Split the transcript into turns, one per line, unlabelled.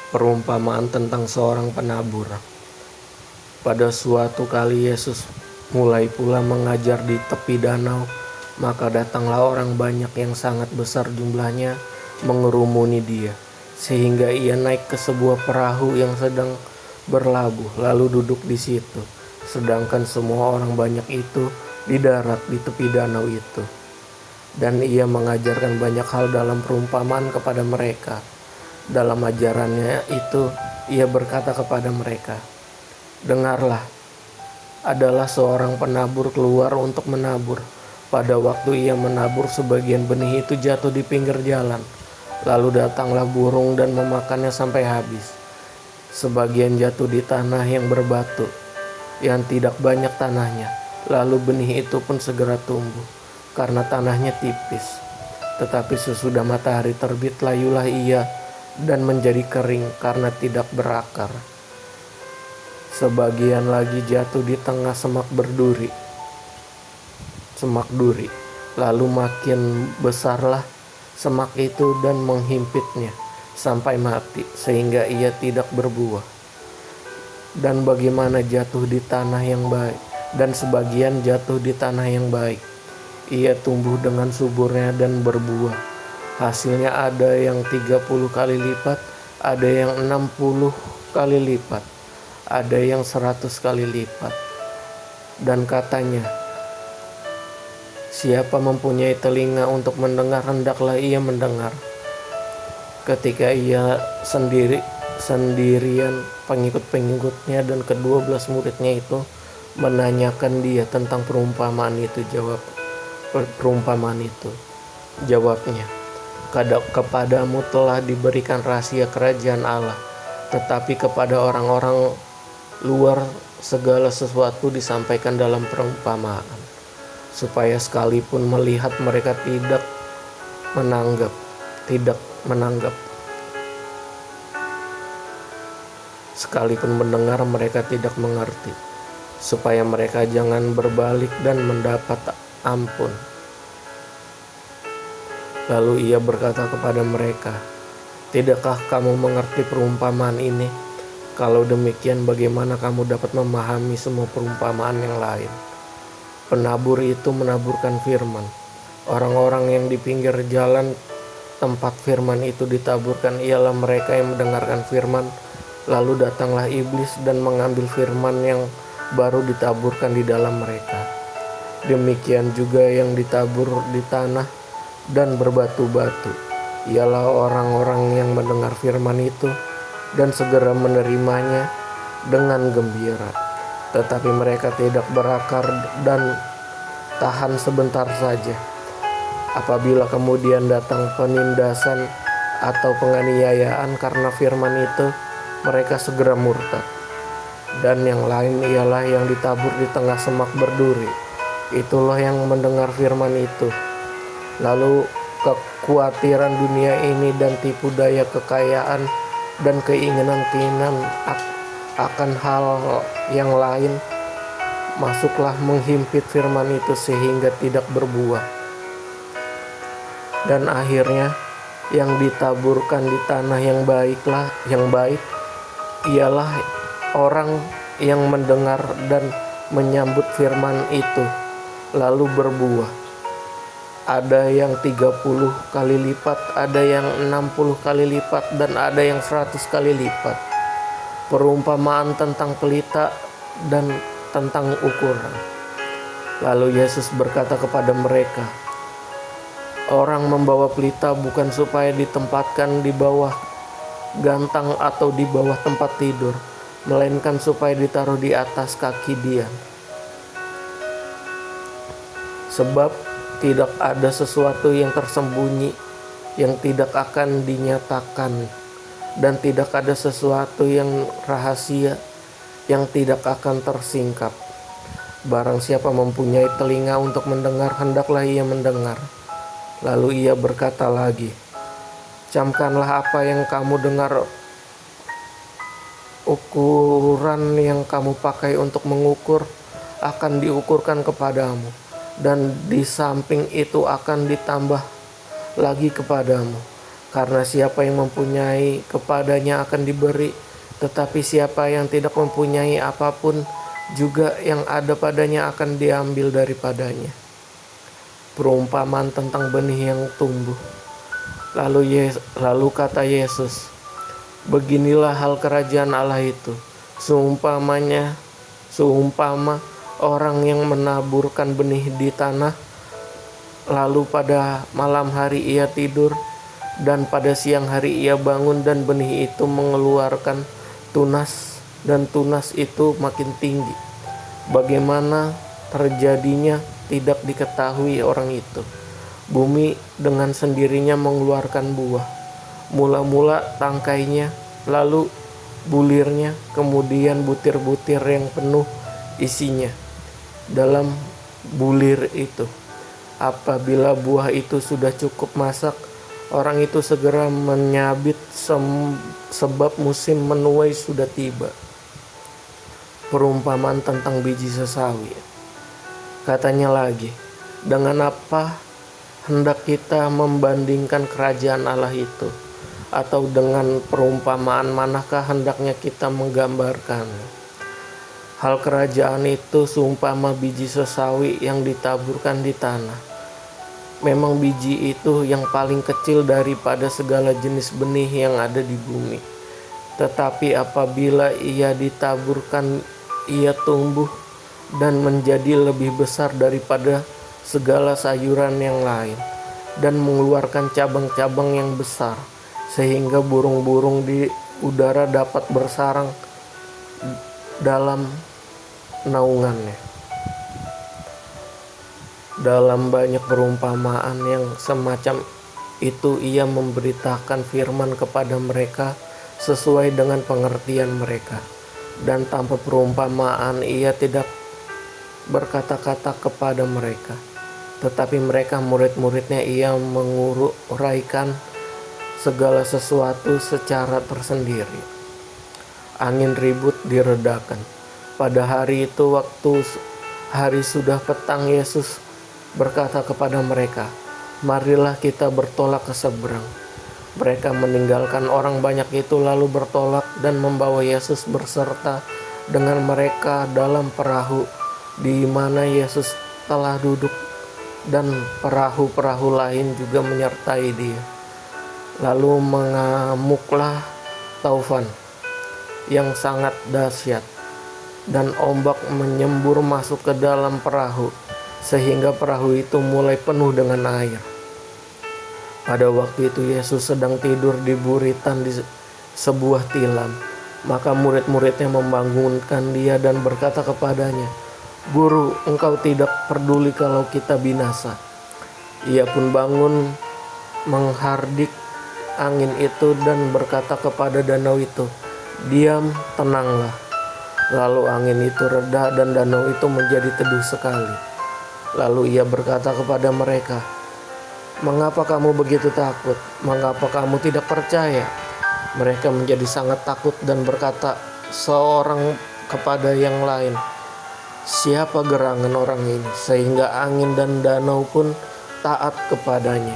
Perumpamaan tentang seorang penabur. Pada suatu kali Yesus mulai pula mengajar di tepi danau, maka datanglah orang banyak yang sangat besar jumlahnya mengerumuni dia, sehingga ia naik ke sebuah perahu yang sedang berlabuh, lalu duduk di situ. Sedangkan semua orang banyak itu di darat di tepi danau itu. Dan ia mengajarkan banyak hal dalam perumpamaan kepada mereka. Dalam ajarannya itu, ia berkata kepada mereka, "Dengarlah, adalah seorang penabur keluar untuk menabur. Pada waktu ia menabur, sebagian benih itu jatuh di pinggir jalan. Lalu datanglah burung dan memakannya sampai habis. Sebagian jatuh di tanah yang berbatu, yang tidak banyak tanahnya. Lalu benih itu pun segera tumbuh, karena tanahnya tipis. Tetapi sesudah matahari terbit, layulah ia dan menjadi kering karena tidak berakar. Sebagian lagi jatuh di tengah semak duri. Lalu makin besarlah semak itu dan menghimpitnya sampai mati, sehingga ia tidak berbuah. Dan bagaimana jatuh di tanah yang baik, dan sebagian jatuh di tanah yang baik. Ia tumbuh dengan suburnya dan berbuah. Hasilnya ada yang 30 kali lipat, ada yang 60 kali lipat, ada yang 100 kali lipat." Dan katanya, "Siapa mempunyai telinga untuk mendengar, hendaklah ia mendengar." Ketika ia sendirian, pengikut-pengikutnya dan ke-12 muridnya itu menanyakan dia tentang perumpamaan itu. Jawabnya, "Kepadamu telah diberikan rahasia kerajaan Allah, tetapi kepada orang-orang luar segala sesuatu disampaikan dalam perumpamaan, supaya sekalipun melihat mereka tidak menanggap, sekalipun mendengar mereka tidak mengerti, supaya mereka jangan berbalik dan mendapat ampun." Lalu ia berkata kepada mereka, "Tidakkah kamu mengerti perumpamaan ini? Kalau demikian, bagaimana kamu dapat memahami semua perumpamaan yang lain?" Penabur itu menaburkan firman. Orang-orang yang di pinggir jalan tempat firman itu ditaburkan ialah mereka yang mendengarkan firman. Lalu datanglah iblis dan mengambil firman yang baru ditaburkan di dalam mereka. Demikian juga yang ditabur di tanah dan berbatu-batu, ialah orang-orang yang mendengar firman itu dan segera menerimanya dengan gembira. Tetapi mereka tidak berakar dan tahan sebentar saja. Apabila kemudian datang penindasan atau penganiayaan karena firman itu, mereka segera murtad. Dan yang lain ialah yang ditabur di tengah semak berduri. Itulah yang mendengar firman itu, lalu kekhawatiran dunia ini dan tipu daya kekayaan dan keinginan akan hal yang lain masuklah menghimpit firman itu sehingga tidak berbuah. Dan akhirnya yang ditaburkan di tanah yang baik ialah orang yang mendengar dan menyambut firman itu, lalu berbuah. Ada yang 30 kali lipat, ada yang 60 kali lipat, dan ada yang 100 kali lipat. Perumpamaan tentang pelita dan tentang ukuran. Lalu Yesus berkata kepada mereka, "Orang membawa pelita bukan supaya ditempatkan di bawah gantang atau di bawah tempat tidur, melainkan supaya ditaruh di atas kaki dia. Sebab tidak ada sesuatu yang tersembunyi yang tidak akan dinyatakan, dan tidak ada sesuatu yang rahasia yang tidak akan tersingkap. Barang siapa mempunyai telinga untuk mendengar, hendaklah ia mendengar." Lalu ia berkata lagi, "Camkanlah apa yang kamu dengar. Ukuran yang kamu pakai untuk mengukur akan diukurkan kepadamu, dan di samping itu akan ditambah lagi kepadamu. Karena siapa yang mempunyai kepadanya akan diberi, tetapi siapa yang tidak mempunyai apapun juga yang ada padanya akan diambil daripadanya. Perumpamaan tentang benih yang tumbuh. Lalu kata Yesus, beginilah hal kerajaan Allah itu. Seumpama orang yang menaburkan benih di tanah, lalu pada malam hari ia tidur, dan pada siang hari ia bangun dan benih itu mengeluarkan tunas, dan tunas itu makin tinggi. Bagaimana terjadinya tidak diketahui orang itu. Bumi dengan sendirinya mengeluarkan buah. Mula-mula tangkainya, lalu bulirnya, kemudian butir-butir yang penuh isinya dalam bulir itu. Apabila buah itu sudah cukup masak, orang itu segera menyabit sebab musim menuai sudah tiba. Perumpamaan tentang biji sesawi. Katanya lagi, dengan apa hendak kita membandingkan kerajaan Allah itu? Atau dengan perumpamaan manakah hendaknya kita menggambarkan? Hal kerajaan itu seumpama biji sesawi yang ditaburkan di tanah. Memang biji itu yang paling kecil daripada segala jenis benih yang ada di bumi. Tetapi apabila ia ditaburkan, ia tumbuh dan menjadi lebih besar daripada segala sayuran yang lain, dan mengeluarkan cabang-cabang yang besar, sehingga burung-burung di udara dapat bersarang dalam naungannya. Dalam banyak perumpamaan yang semacam itu ia memberitakan firman kepada mereka sesuai dengan pengertian mereka, dan tanpa perumpamaan ia tidak berkata-kata kepada mereka. Tetapi mereka murid-muridnya ia menguraikan segala sesuatu secara tersendiri. Angin ribut diredakan. Pada hari itu, waktu hari sudah petang, Yesus berkata kepada mereka, marilah kita bertolak ke seberang. Mereka meninggalkan orang banyak itu lalu bertolak dan membawa Yesus berserta dengan mereka dalam perahu di mana Yesus telah duduk, dan perahu-perahu lain juga menyertai dia. Lalu mengamuklah taufan yang sangat dahsyat, dan ombak menyembur masuk ke dalam perahu, sehingga perahu itu mulai penuh dengan air. Pada waktu itu Yesus sedang tidur di buritan di sebuah tilam. Maka murid-muridnya membangunkan dia dan berkata kepadanya, Guru, engkau tidak peduli kalau kita binasa. Ia pun bangun menghardik angin itu dan berkata kepada danau itu, diam, tenanglah. Lalu angin itu reda dan danau itu menjadi teduh sekali. Lalu ia berkata kepada mereka, mengapa kamu begitu takut? Mengapa kamu tidak percaya? Mereka menjadi sangat takut dan berkata seorang kepada yang lain, siapa gerangan orang ini sehingga angin dan danau pun taat kepadanya?